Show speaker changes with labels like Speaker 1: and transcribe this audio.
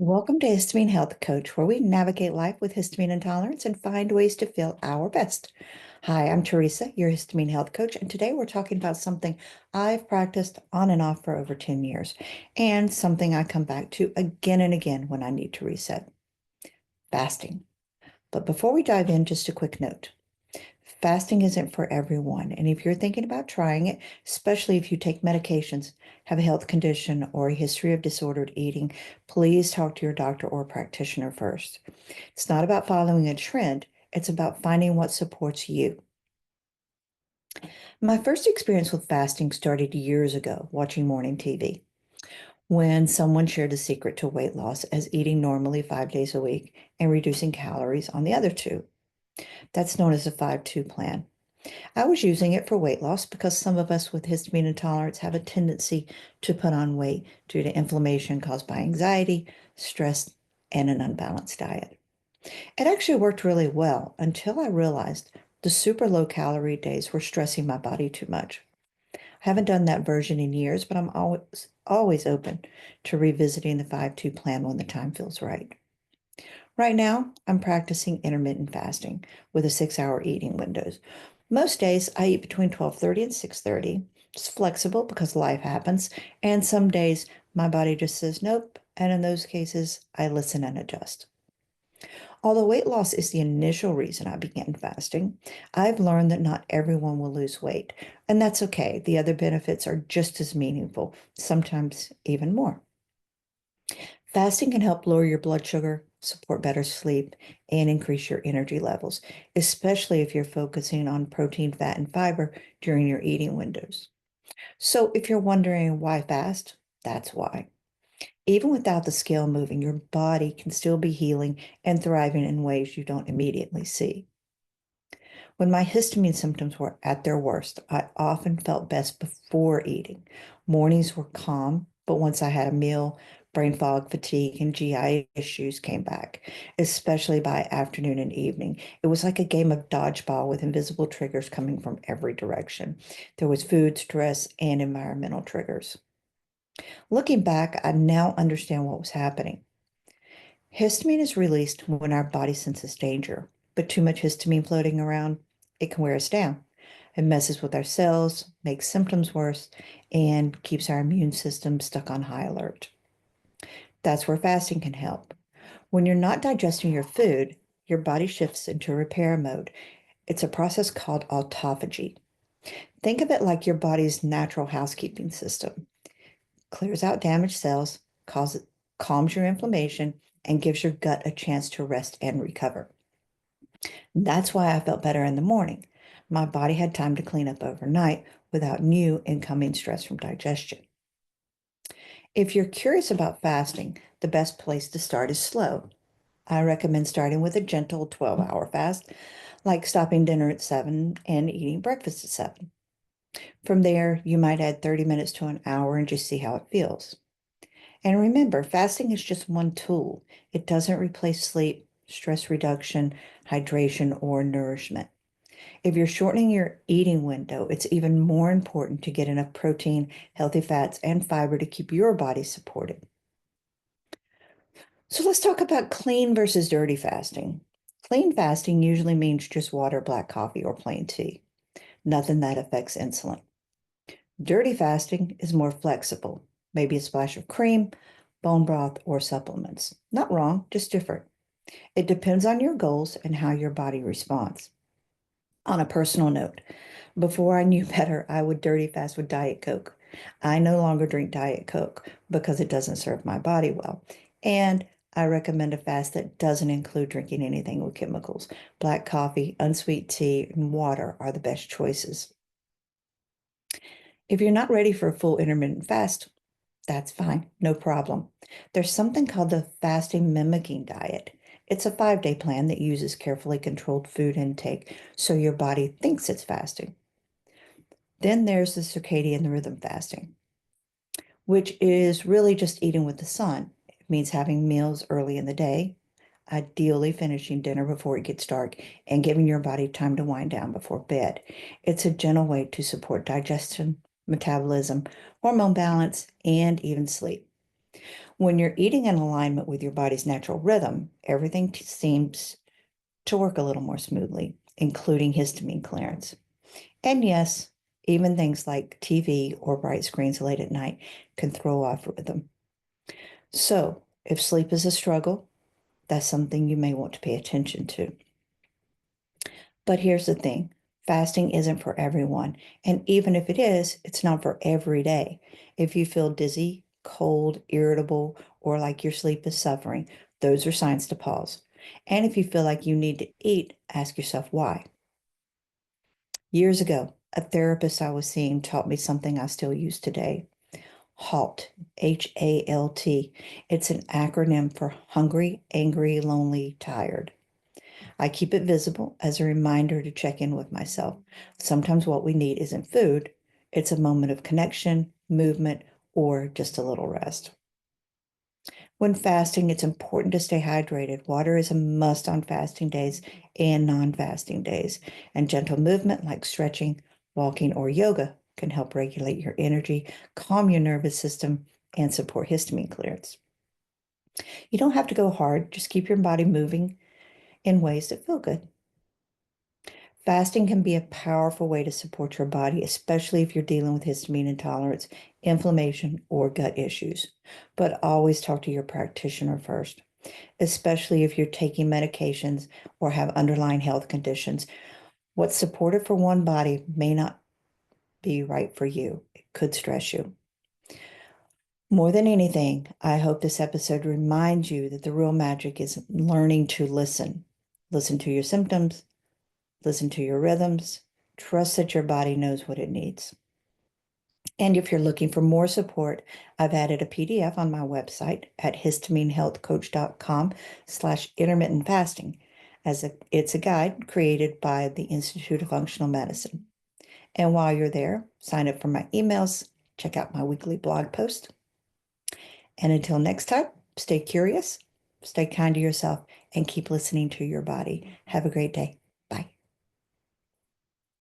Speaker 1: Welcome to Histamine Health Coach, where we navigate life with histamine intolerance and find ways to feel our best. Hi, I'm Teresa, your histamine health coach, and today we're talking about something I've practiced on and off for over 10 years and something I come back to again and again when I need to reset: fasting. But before we dive in, just a quick note. Fasting isn't for everyone, and if you're thinking about trying it, especially if you take medications, have a health condition, or a history of disordered eating, please talk to your doctor or practitioner first. It's not about following a trend, it's about finding what supports you. My first experience with fasting started years ago, watching morning TV, when someone shared the secret to weight loss as eating normally 5 days a week and reducing calories on the other two. That's known as a 5-2 plan. I was using it for weight loss because some of us with histamine intolerance have a tendency to put on weight due to inflammation caused by anxiety, stress, and an unbalanced diet. It actually worked really well until I realized the super low calorie days were stressing my body too much. I haven't done that version in years, but I'm always open to revisiting the 5-2 plan when the time feels right. Right now, I'm practicing intermittent fasting with a 6-hour eating windows. Most days I eat between 12:30 and 6:30. It's flexible because life happens, and some days my body just says nope, and in those cases I listen and adjust. Although weight loss is the initial reason I began fasting, I've learned that not everyone will lose weight, and that's okay. The other benefits are just as meaningful, sometimes even more. Fasting can help lower your blood sugar, support better sleep, and increase your energy levels, especially if you're focusing on protein, fat, and fiber during your eating windows. So, if you're wondering why fast, that's why. Even without the scale moving, your body can still be healing and thriving in ways you don't immediately see. When my histamine symptoms were at their worst, I often felt best before eating. Mornings were calm, but once I had a meal, brain fog, fatigue, and GI issues came back, especially by afternoon and evening. It was like a game of dodgeball with invisible triggers coming from every direction. There was food, stress, and environmental triggers. Looking back, I now understand what was happening. Histamine is released when our body senses danger, but too much histamine floating around, it can wear us down. It messes with our cells, makes symptoms worse, and keeps our immune system stuck on high alert. That's where fasting can help. When you're not digesting your food, your body shifts into repair mode. It's a process called autophagy. Think of it like your body's natural housekeeping system. Clears out damaged cells, calms your inflammation, and gives your gut a chance to rest and recover. That's why I felt better in the morning. My body had time to clean up overnight without new incoming stress from digestion. If you're curious about fasting, the best place to start is slow. I recommend starting with a gentle 12-hour fast, like stopping dinner at 7 and eating breakfast at 7. From there, you might add 30 minutes to an hour and just see how it feels. And remember, fasting is just one tool. It doesn't replace sleep, stress reduction, hydration, or nourishment. If you're shortening your eating window, it's even more important to get enough protein, healthy fats, and fiber to keep your body supported. So let's talk about clean versus dirty fasting. Clean fasting usually means just water, black coffee, or plain tea, nothing that affects insulin. Dirty fasting is more flexible, maybe a splash of cream, bone broth, or supplements. Not wrong, just different. It depends on your goals and how your body responds. On a personal note, before I knew better, I would dirty fast with Diet Coke. I no longer drink Diet Coke because it doesn't serve my body well. And I recommend a fast that doesn't include drinking anything with chemicals. Black coffee, unsweet tea, and water are the best choices. If you're not ready for a full intermittent fast, that's fine, no problem. There's something called the fasting mimicking diet. It's a 5-day plan that uses carefully controlled food intake so your body thinks it's fasting. Then there's the circadian rhythm fasting, which is really just eating with the sun. It means having meals early in the day, ideally finishing dinner before it gets dark, and giving your body time to wind down before bed. It's a gentle way to support digestion, metabolism, hormone balance, and even sleep. When you're eating in alignment with your body's natural rhythm, everything seems to work a little more smoothly, including histamine clearance. And yes, even things like TV or bright screens late at night can throw off rhythm. So, if sleep is a struggle, that's something you may want to pay attention to. But here's the thing, fasting isn't for everyone. And even if it is, it's not for every day. If you feel dizzy, cold, irritable, or like your sleep is suffering, those are signs to pause. And if you feel like you need to eat, ask yourself why. Years ago, a therapist I was seeing taught me something I still use today. HALT, HALT. It's an acronym for hungry, angry, lonely, tired. I keep it visible as a reminder to check in with myself. Sometimes what we need isn't food, it's a moment of connection, movement, or just a little rest. When fasting, it's important to stay hydrated. Water is a must on fasting days and non-fasting days, and gentle movement like stretching, walking, or yoga can help regulate your energy, calm your nervous system, and support histamine clearance. You don't have to go hard, just keep your body moving in ways that feel good. Fasting can be a powerful way to support your body, especially if you're dealing with histamine intolerance, inflammation, or gut issues. But always talk to your practitioner first, especially if you're taking medications or have underlying health conditions. What's supportive for one body may not be right for you. It could stress you. More than anything, I hope this episode reminds you that the real magic is learning to listen. Listen to your symptoms, listen to your rhythms, trust that your body knows what it needs. And if you're looking for more support, I've added a PDF on my website at histaminehealthcoach.com/intermittent fasting, it's a guide created by the Institute of Functional Medicine. And while you're there, sign up for my emails, check out my weekly blog post. And until next time, stay curious, stay kind to yourself, and keep listening to your body. Have a great day.